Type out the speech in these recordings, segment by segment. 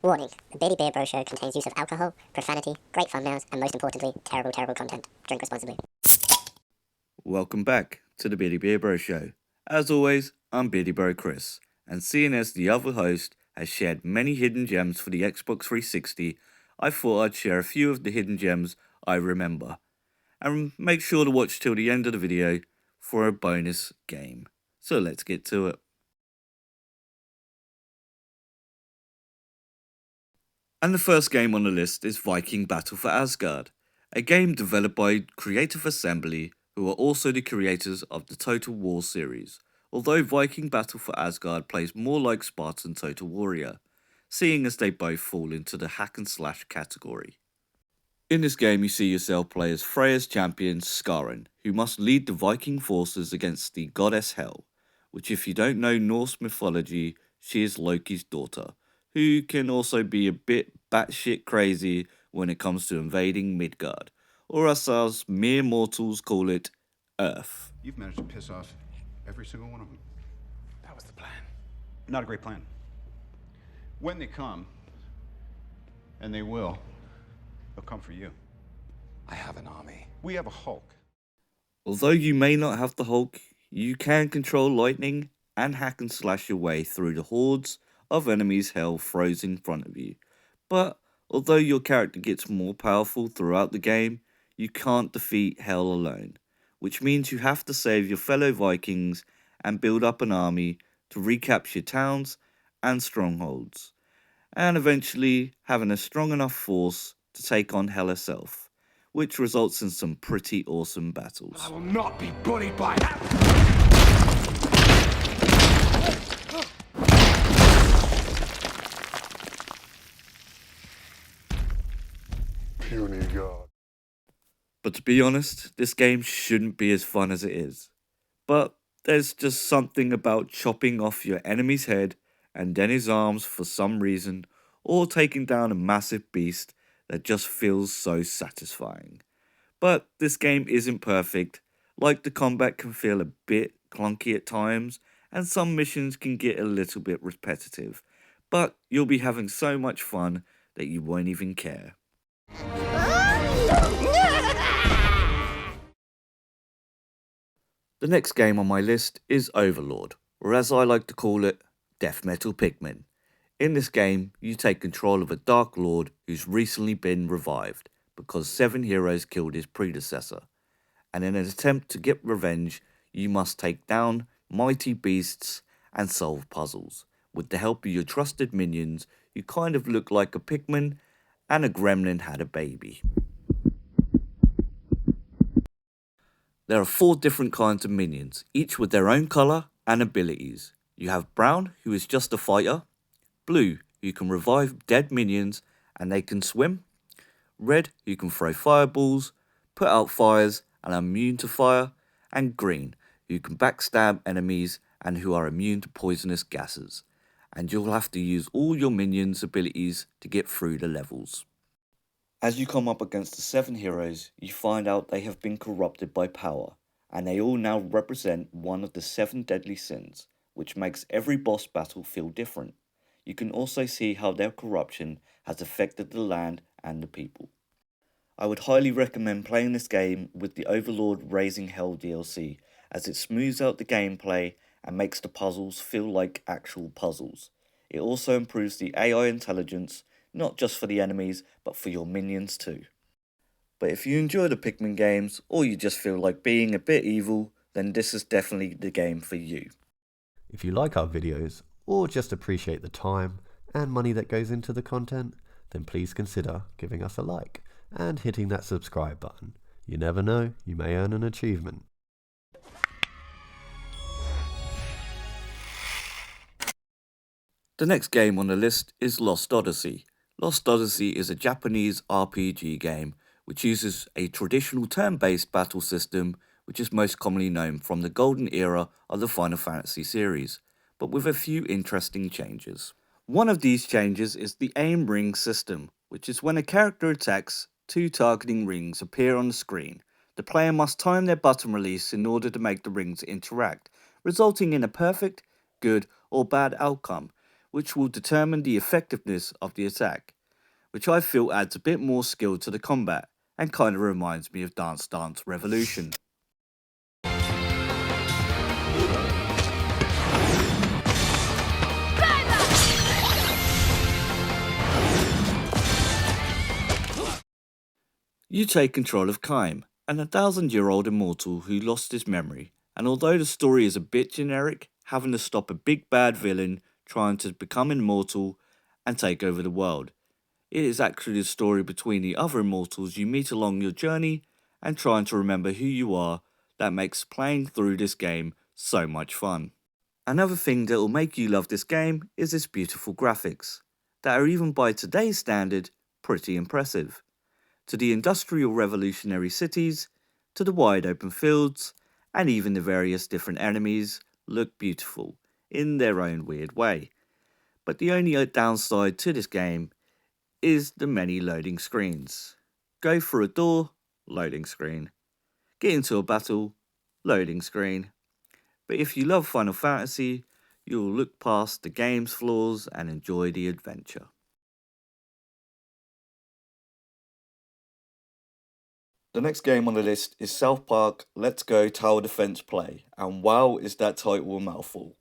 Warning, the Beardy Beer Bro Show contains use of alcohol, profanity, great thumbnails, and most importantly, terrible, terrible content. Drink responsibly. Welcome back to the Beardy Beer Bro Show. As always, I'm Beardy Bro Chris, and seeing as the other host has shared many hidden gems for the Xbox 360, I thought I'd share a few of the hidden gems I remember. And make sure to watch till the end of the video for a bonus game. So let's get to it. And the first game on the list is Viking Battle for Asgard, a game developed by Creative Assembly, who are also the creators of the Total War series, although Viking Battle for Asgard plays more like Spartan Total Warrior, seeing as they both fall into the hack and slash category. In this game you see yourself play as Freya's champion Skarin, who must lead the Viking forces against the goddess Hel, which if you don't know Norse mythology, she is Loki's daughter, who can also be a bit batshit crazy when it comes to invading Midgard, or as us mere mortals call it, Earth. You've managed to piss off every single one of them. That was the plan. Not a great plan. When they come, and they will, they'll come for you. I have an army. We have a Hulk. Although you may not have the Hulk, you can control lightning and hack and slash your way through the hordes of enemies Hel throws in front of you. But although your character gets more powerful throughout the game, you can't defeat Hel alone, which means you have to save your fellow Vikings and build up an army to recapture towns and strongholds, and eventually having a strong enough force to take on Hel herself, which results in some pretty awesome battles. I will not be bullied by that. Puny God. But to be honest, this game shouldn't be as fun as it is. But there's just something about chopping off your enemy's head and then his arms for some reason, or taking down a massive beast that just feels so satisfying. But this game isn't perfect, like the combat can feel a bit clunky at times, and some missions can get a little bit repetitive, but you'll be having so much fun that you won't even care. The next game on my list is Overlord, or as I like to call it, Death Metal Pigmen. In this game, you take control of a Dark Lord who's recently been revived because 7 heroes killed his predecessor, and in an attempt to get revenge, you must take down mighty beasts and solve puzzles, with the help of your trusted minions who kind of look like a pigman and a gremlin had a baby. There are 4 different kinds of minions, each with their own colour and abilities. You have Brown, who is just a fighter, Blue, who can revive dead minions and they can swim, Red, who can throw fireballs, put out fires and are immune to fire, and Green, who can backstab enemies and who are immune to poisonous gases. And you'll have to use all your minions' abilities to get through the levels. As you come up against the 7 heroes, you find out they have been corrupted by power, and they all now represent one of the 7 deadly sins, which makes every boss battle feel different. You can also see how their corruption has affected the land and the people. I would highly recommend playing this game with the Overlord Raising Hell DLC, as it smooths out the gameplay and makes the puzzles feel like actual puzzles. It also improves the AI intelligence, not just for the enemies, but for your minions too. But if you enjoy the Pikmin games, or you just feel like being a bit evil, then this is definitely the game for you. If you like our videos, or just appreciate the time and money that goes into the content, then please consider giving us a like and hitting that subscribe button. You never know, you may earn an achievement. The next game on the list is Lost Odyssey. Lost Odyssey is a Japanese RPG game which uses a traditional turn-based battle system which is most commonly known from the golden era of the Final Fantasy series, but with a few interesting changes. One of these changes is the aim ring system, which is when a character attacks, 2 targeting rings appear on the screen. The player must time their button release in order to make the rings interact, resulting in a perfect, good or bad outcome, which will determine the effectiveness of the attack, which I feel adds a bit more skill to the combat and kind of reminds me of Dance Dance Revolution. You take control of Kaim, an 1,000-year-old immortal who lost his memory, and although the story is a bit generic, having to stop a big bad villain trying to become immortal and take over the world, it is actually the story between the other immortals you meet along your journey and trying to remember who you are that makes playing through this game so much fun. Another thing that will make you love this game is its beautiful graphics, that are even by today's standard pretty impressive. To the industrial revolutionary cities, to the wide open fields, and even the various different enemies look beautiful in their own weird way. But the only downside to this game is the many loading screens. Go through a door, loading screen. Get into a battle, loading screen. But if you love Final Fantasy, you'll look past the game's flaws and enjoy the adventure. The next game on the list is South Park Let's Go Tower Defense Play, and wow is that title a mouthful.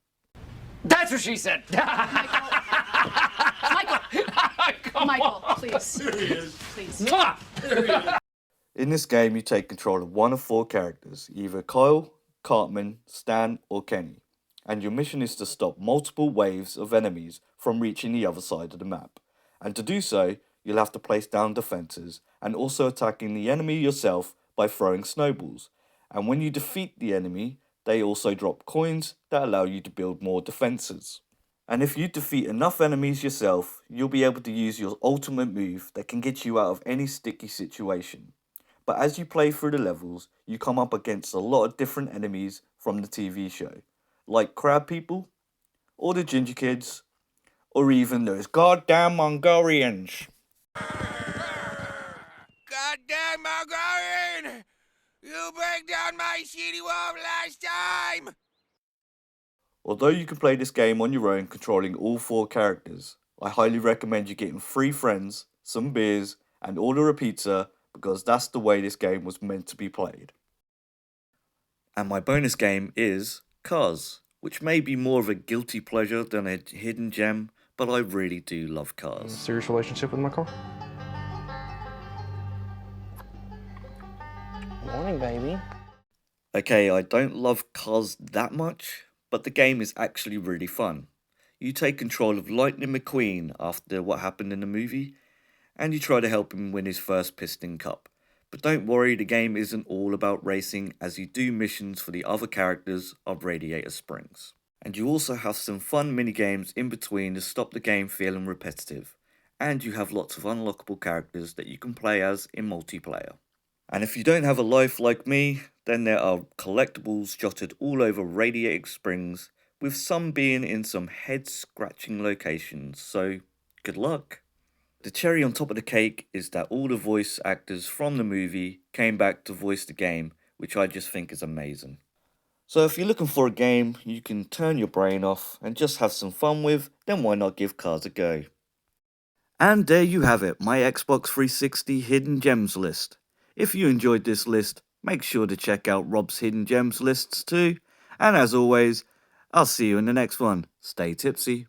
That's what she said! Michael, please. There he is. Please. Mwah! In this game you take control of one of 4 characters, either Kyle, Cartman, Stan or Kenny, and your mission is to stop multiple waves of enemies from reaching the other side of the map, and to do so you'll have to place down defences and also attacking the enemy yourself by throwing snowballs, and when you defeat the enemy they also drop coins that allow you to build more defences. And if you defeat enough enemies yourself, you'll be able to use your ultimate move that can get you out of any sticky situation. But as you play through the levels, you come up against a lot of different enemies from the TV show, like crab people, or the ginger kids, or even those goddamn Mongolians. Goddamn Mongolian! You break down my shitty wall last time! Although you can play this game on your own controlling all 4 characters, I highly recommend you getting 3 friends, some beers, and order a pizza because that's the way this game was meant to be played. And my bonus game is Cars, which may be more of a guilty pleasure than a hidden gem, but I really do love cars. Serious relationship with my car? Morning, baby. Okay, I don't love cars that much, but the game is actually really fun. You take control of Lightning McQueen after what happened in the movie, and you try to help him win his first Piston Cup. But don't worry, the game isn't all about racing, as you do missions for the other characters of Radiator Springs. And you also have some fun mini-games in between to stop the game feeling repetitive, and you have lots of unlockable characters that you can play as in multiplayer. And if you don't have a life like me, then there are collectibles jotted all over Radiator Springs, with some being in some head-scratching locations, so good luck. The cherry on top of the cake is that all the voice actors from the movie came back to voice the game, which I just think is amazing. So if you're looking for a game you can turn your brain off and just have some fun with, then why not give Cars a go? And there you have it, my Xbox 360 Hidden Gems list. If you enjoyed this list, make sure to check out Rob's Hidden Gems lists too. And as always, I'll see you in the next one. Stay tipsy.